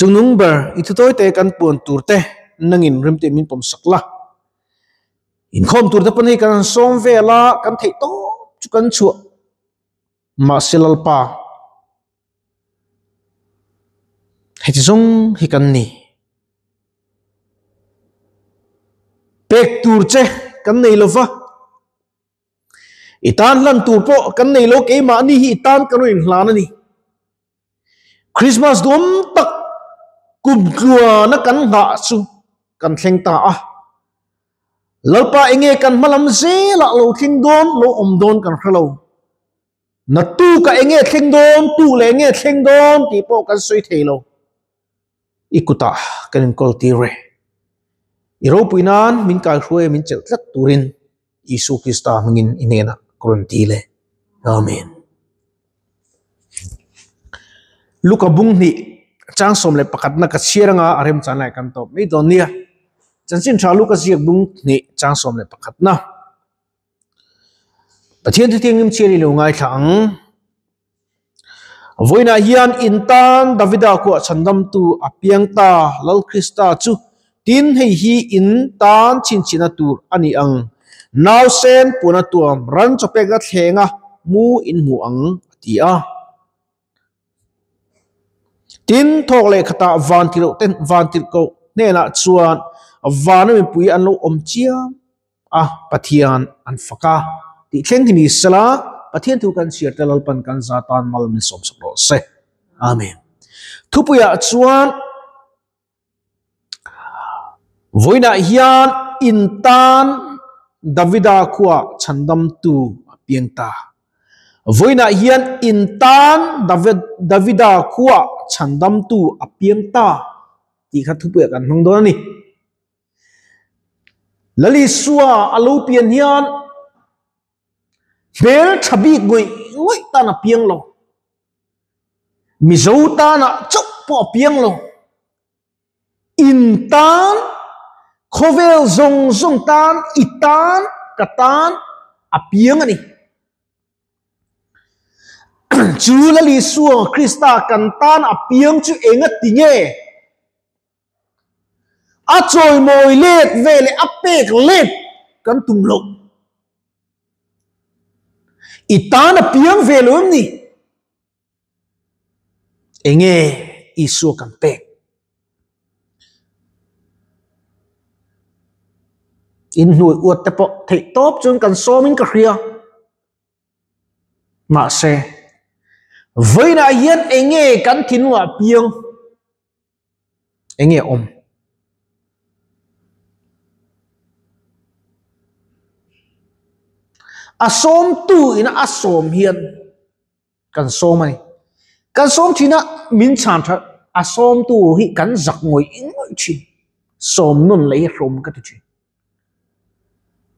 chung number itu toy te kan puan turte nangin rimte min pom sakla in khom turte pani kan som vela kan thei to chu kan chu ma silal pa heti zong hi kan ni pek tur che kan nei lova itan lan tur po kan nei lo ke ma ni hi itan kan rin hlan ani Christmas dum tak kum klua na kan nga su kan thleng ta a lalpa enge kan malam ze la lo thing don lo om don kan khalo na tu ka enge thleng don tu le enge thleng don ti po kan soi thelo ikuta kan kol ti re iro puinan min ka hruai min chel tlat turin Isu Krista mangin inena kron ti le amen Luka bung ni chang som le pakat na ka siranga arem chanai kan top mi don nia chansin thalu ka siak bung ni chang som le pakat na pathian thiang nim cheri lo ngai thang voina hian intan davida ko chandam tu apiang ta lal Krista chu tin hei hi in tan chin china tur ani ang now sen puna tuam ran chopega thlenga mu in mu ang tia tin thok le khata vantil ko ne na chuan avana mi pui an lo om chia pathian an faka ti thleng ni sala pathian tu kan siar telal pan kan zatan mal mi som saklo se amen thupuya chuan voina hian intan davida khuwa chandam tu piengta voina hian intan davida khuwa chandam tu apiengta ti kha thupuya kan hong don ni lali suwa alu pian hian bel thabi ngoi ta na piang lo mi zo ta na chok po piang lo intan khovel zong tan itan katan apiang ani chu lali suwa Krista kan tan apiang chu enga tinge a choi moi let vele apek let kan tum lo itan apiang velum ni enge isu kan pek in nuôi uất tập thầy top chúng cần so mình cả ria mà se với na hiên enge kan thin wa piang enge om asom tu ina asom hian kan som ai kan som thina min chan tha asom tu hi kan zak ngoi ingoi chi som nun lei rom ka tu chi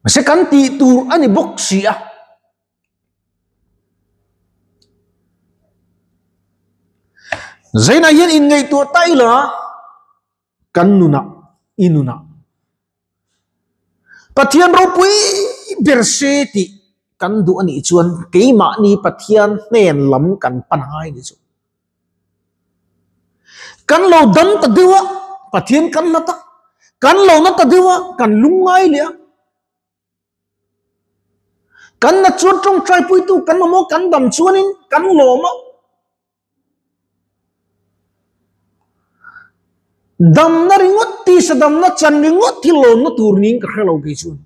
sẽ cắn tị tu anh bốc xì à giấy này hiện in ngay tua tay là cắn nuna inuna pathian ropui berse ti cắn du anh chuan cái mã ni pathian nen lắm cắn pan hai đi chu cắn lâu đâm ta đưa pathian cắn là ta cắn lâu nó ta đưa cắn lung ngay liền kan na chuan trong trai pui tu kan mo kan dam chuan in kan lo ma dam na ringot ti sa dam na chan ringot ti lo na tur ning ka khalo ki chuan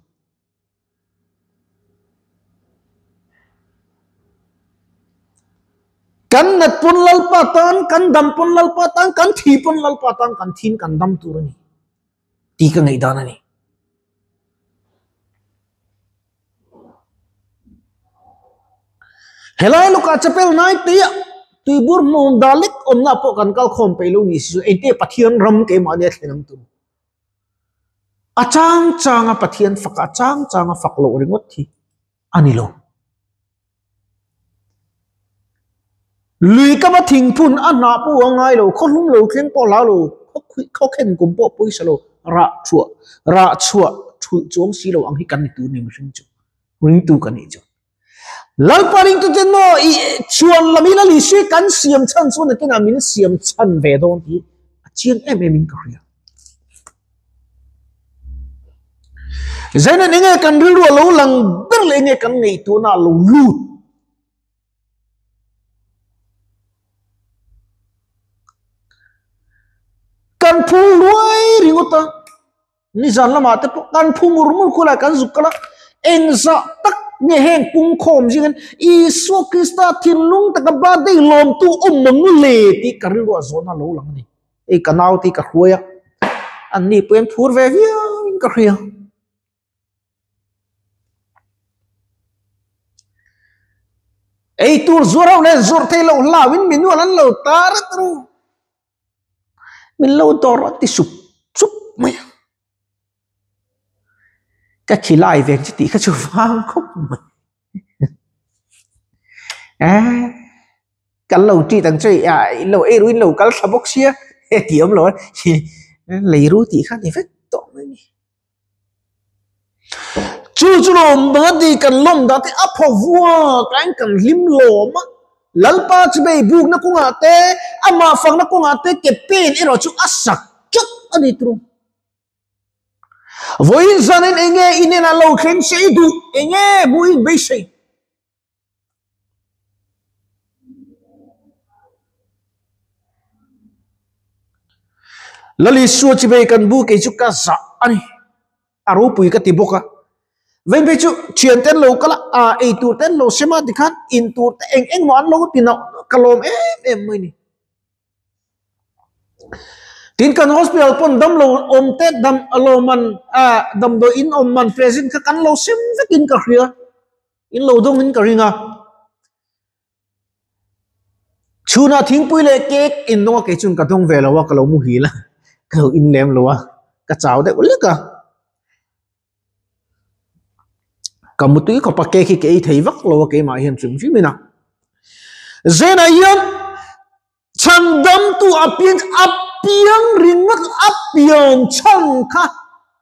kan na pun lal patan kan dam pun lal patan kan thi pun lal patan kan thin kan dam tur ni ti ka ngai dana ni helai luka chapel nai tia tibur mon dalik onna po kan kal khom pelu ni su ente pathian ram ke ma ne thenang tu achang changa pathian faka changa faklo ringot thi anilo lui ka ma thing phun ana pu angai lo kholum lo thleng po la lo kho khen kum po pui salo ra chua thu chong si lo ang hi kan tu ni mring chu ring tu kan ni chu lal paring tu ten no chuan lamila li shi kan siam chan chuan ke na min siam chan ve don ti chiên em in cả ria zaina ninge kan ru lo lang ber le nge kan ngei tu na lo lu kan phu luai ringota ni zan lama te kan phu murmur kula kan zukala engza tak nge heng pung khom jingen isu krista thin lung ta ba dei lom tu mang le ti karu ro zona lo lang ni e kanau ti ka khuya an ni pen thur ve via ka khria ei tur zura le zur te lo lawin minu lan lo tar tru min lo tor ti sup sup mai ka khilai ve ti ka chu wang khop mai kan lo ti tang chei lo e ruin lo kal sabok sia e tiam lo lấy ru ti khan ni vet to mai ni chu lom ba di kan lom da ti apho vua kan lim lom lalpa chbe buk na kunga te ama fang na kunga te ke pen ero chu asak chuk ani tru voin zanen enge inena lo khen sei du enge buin be sei lali suo chbe kan bu ke chu ka za ani aru pui ka ti boka ven be chu chien ten lo kala e tur ten lo sema dikhan in tur te eng mon lo tin kalom em mai ni tin kan hospital pon dam lo om te dam aloman dam do in om man present ka kan lo sem vekin ka khria in lo dong in ka ringa chuna thing pui le cake in no ke chun ka dong ve lo wa ka lo mu hi la ka in lem lo wa ka chaw de ul ka kamutui ko pakke khi ke thei vak lo ke ma hian chum chi mina zena yan chandam tu apiang ringat apiang chan kha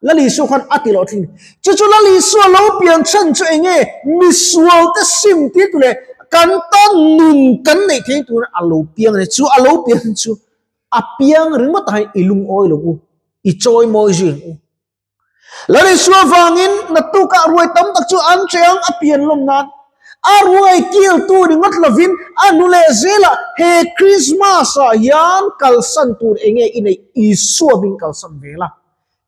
lali su khan atilo thin chu lali su lo piang chan chu enge miswal te sim ti tu le kan ton nun kan nei thei tu alo piang ne chu alo piang chu apiang ringat hai ilung oi lo i choi moi jing lari suwa vangin natuka ruai tam tak chu an cheang apian lom nan aruai kil tu ni ngot lovin anule zela he Christmas yan kalsan tur enge ine isu bin kalsan vela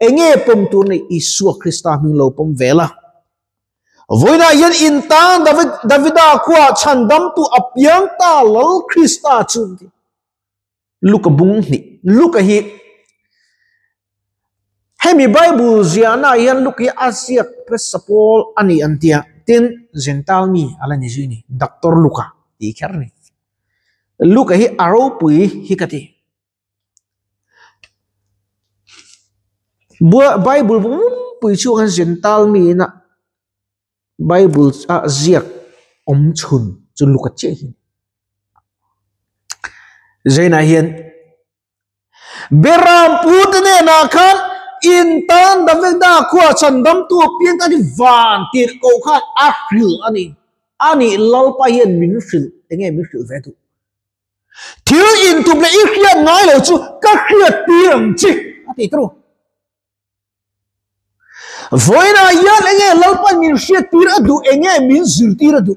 enge pom tur ne isu Krista min lo pom vela voina yan intan davida kwa chandam tu apiang ta lol Krista chun luka bung ni luka hi hemi Bible ziana yan luki Asia pesapol ani antia tin zental mi ala ni jini Dr. Luka ti kharni Luka hi aro pui hi kati Bible bum pui chu han zental mi na Bible ziak om chun chu Luka che hi zaina hian beram putne na khan intan daveda khua chandam tu pian ani van tir ko khan april ani lalpa hian min fil enge min fil ve tu thil in tu ble ikhia ngai lo chu ka khia tiang chi ati tru voina yan enge lalpa min shia tir adu enge min zil tir adu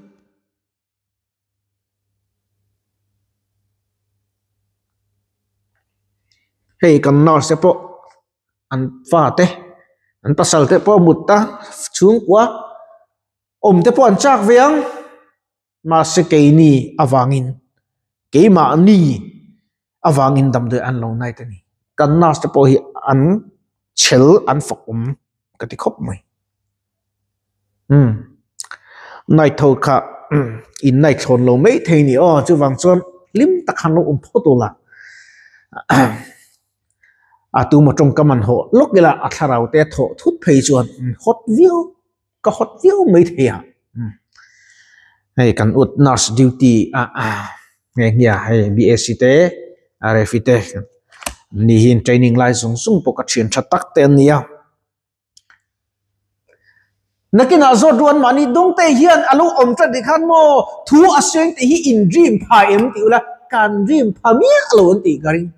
hey kan nar se po an fa te an pasal te po mutta chung kwa om te po an chak veang ma se ke ni awangin ke ma ni awangin dam de an lo nai te ni kan nas te po hi an chel an fok ka ti khop mai nai tho kha in nai chon lo mai the ni chu wang chon lim takhan lo photo la tu mà trong cái màn hộ lúc kia là atharau te thọ thút phê chuan hot view mấy thế à hay cần ut nurse duty nghe nghe hay BSc te RFE te ni hin training lai sung sung po ka chen that tak ten nia nakina zo duan mani dong te hian alu om tra dikhan mo thu aseng te hi in dream pha em ti ula kan dream pha mi alo ti garing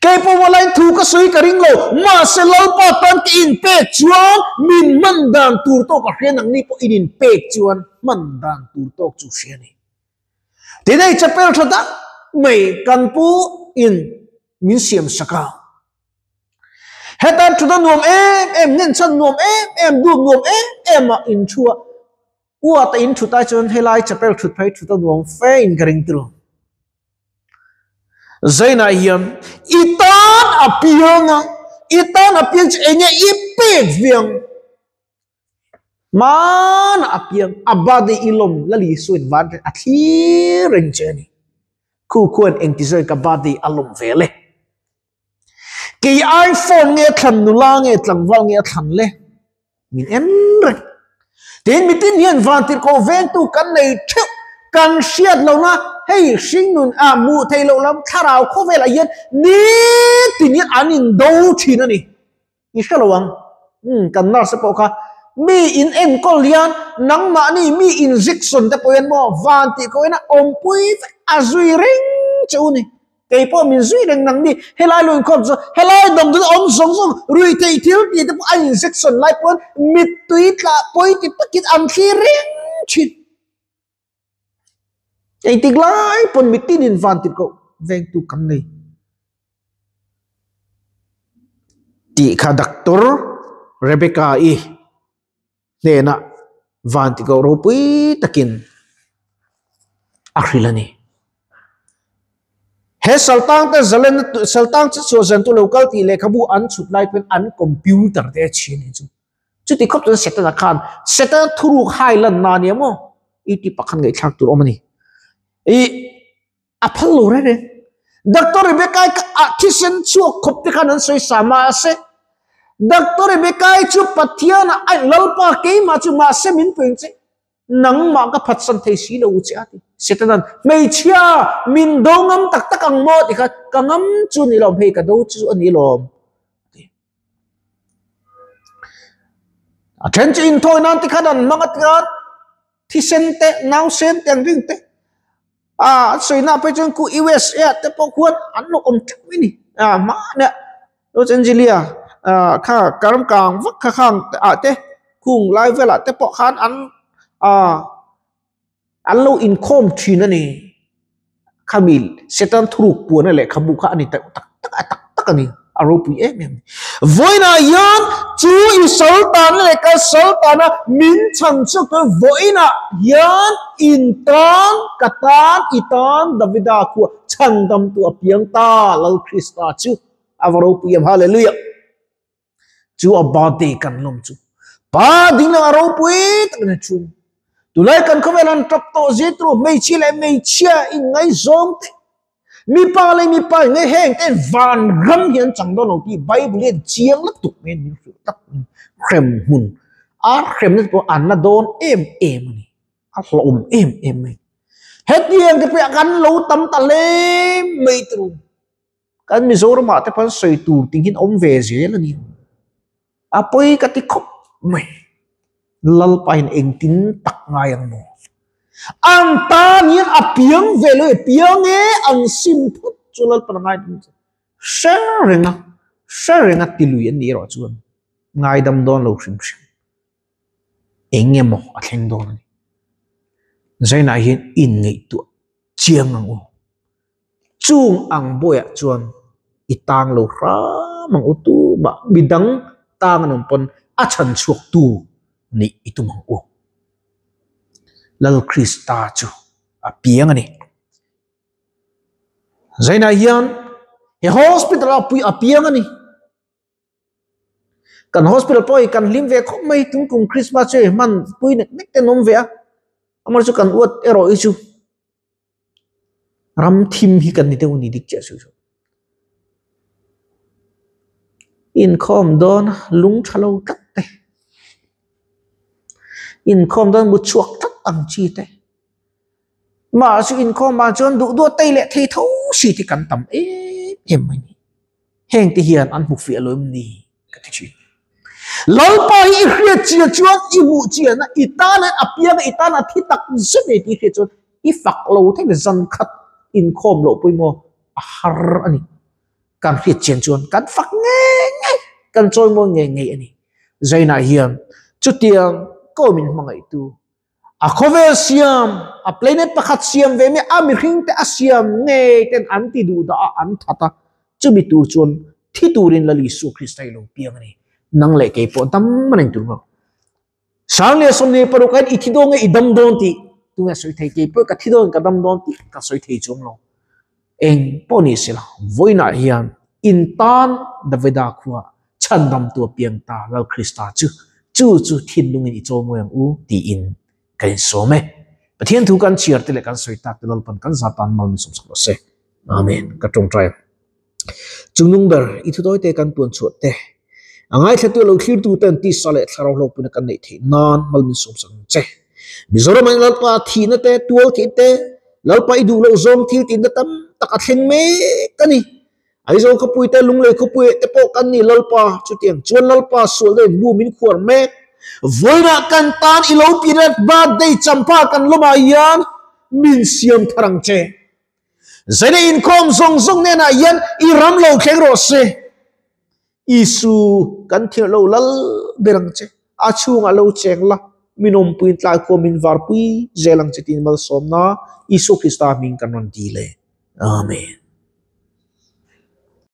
cái bộ mà lại thu cái suy cái ring lo mà sẽ lâu pa tan cái in pe chuan min man dan tur to ka hian ang ni po in pe chuan man dan tur to chu hian ni thế đây chapel thada mày kan pu in min siam saka hetan chudan nuam em nen chan nuam em du nuam em ma in chua ua ta in chuta chuan helai chapel thut phai chudan nuam fe in garing tru zaina hiam itan apianga itan apiang enya ipe viang man apiang abade ilom lali suin van athi reng cheni khu khuan engtizoi ka badi alom vele ki iPhone nge than nula nge tlangwal nge than le min en reng tin mitin hian van tir ko veng tu kan nei thu kan siat lo na hey sing nun a mu thei lo lam tharau kho vela yen ni tin hian anin do thina ni isalawang kan nar se po kha mi in en kolian nang ma ni mi injection te poen mo van ti ko na om pui azui ring chu ni cái po min zui reng nang ni helai loin khop zo helai dong du om song song rui thei thil ti te ai injection lai pon mit tui tla poi ti pakit am thi ring chit ai tik lai pon mitin in van ti ko veng tu kan nei ti kha doctor Rebecca ne na van ti ko ro pui takin akhrilani he saltang te zalen saltang chu zan tu local ti le khabu an chut lai pen an computer te chin chu ti khop tu set na khan set thuru khai lan na ne mo i ti pakhan ngai thak tur omani i aphal lo re doctor Rebecca kitchen chu khop ti khan an soi sama se doctor Rebecca chu pathiana ai lalpa ke ma chu ma se min pen che nang ma ka phat san thei si lo che ati setan mei chia min dongam tak tak ang mo ti kha kangam chu ni lom hei ka do chu ani lom a chen chin thoi nan ti khadan mangat ka thi sen te now sen teng ring te a soi na pe chung ku USA te po khuan an lo om chak ni ma ne Los Angeles kha karam kang vak kha khang a te khung lai vela te po khan an an lo income thina ni khamil setan thuruk puan le khabu kha ani tak tak ani aro pu em voina yan chu i sultan le ka sultana min chang chu ko voina yan intan katan itan davida khu chandam tu apiang ta lal krista chu avaro pu em hallelujah chu abate kan lom chu pa ding na aro pu tak na chu tulai kan khavelan tok to zetro mei chi le mei chia in ngai zong te mi pa le mi pa ngai heng ten van ram hian chang do no ti bible chiang la tuk men ni su tak khrem hun a khrem ni po an na don em ni a hlom em ni het yang ke pe kan lo tam ta le mei tru kan mi zor ma te pan soi tur ting hin om ve je la ni a poi ka ti khop mei lal pain eng tin tak ngai ang mo ang ta nian apiang velo piang ang sim phut chulal pan ngai sharing a tilu yan ni ro chuan ngai dam don lo sim sim enge mo a thleng don ni zaina hian in ngei tu chiang ang o chung ang boya chuan itang lo ra mang utu ba bidang tang anom pon a chan chuak tu ni itumang o lal krista chu apiang ani zaina hian he hospital apui apiang ani kan hospital poi kan lim ve khop mai tung kum christmas che man pui nek nek te nom ve amar chu kan uat ero ichu ram thim hi kan ni te uni dik che su in khom don lung thalo tak te in khom don mu chuak tak ang chi te ma su in khom ma chon du do tai le thei tho si ti kan tam em mai ni heng ti hian an muk fi alom ni ka ti chi lol pa hi khria chi chuan i mu chi na itana apiang itana thi tak zu ne ti he chon i fak lo the zan khat in khom lo pui mo har ani kan hriat chen chuan kan fak nge kan choi mo nge ani zaina hiam chutiang ko min mangai tu a khovel siam a planet pakhat siam ve me a mi hring te asiam nge ten anti du da an thata chubi tur chuan thi turin lali su Kristai lo piang ani nang le ke po tam manin tur mo sang le som ne paru kan ithidong e idam don ti tunga soi thei ke po ka thidon ka dam don ti ka soi thei chom lo eng poni sila voina hiam in tan davida khuwa chandam tu piang ta lo Krista chu thin lung ni chom yang u ti in kan so me pathian thu kan chiar te le kan soi tak te lol pan kan satan mal sum sa se amen ka tong trai chungnung ber ithu doi te kan tuan chu te angai thatu lo khir tu tan ti sale tharau lo pun kan nei the nan mal min sum sang che mizoram an lal pa thi na te tual thi te lal pa idu lo zom thil tin na tam tak a thleng me kani ai zo khapui te lung le khapui te po kan ni lal pa chu tiang chuan lal pa sul le bu min khwar me voina kan tan ilo pirat birthday champa kan loma yan min siam tharang che zene in kom zong ne na yan iram lo kheng ro se isu kan thil lo lal berang che a chunga lo cheng la minom puin tla ko min var pui zelang chitin mal somna isu Krista min kanon dile amen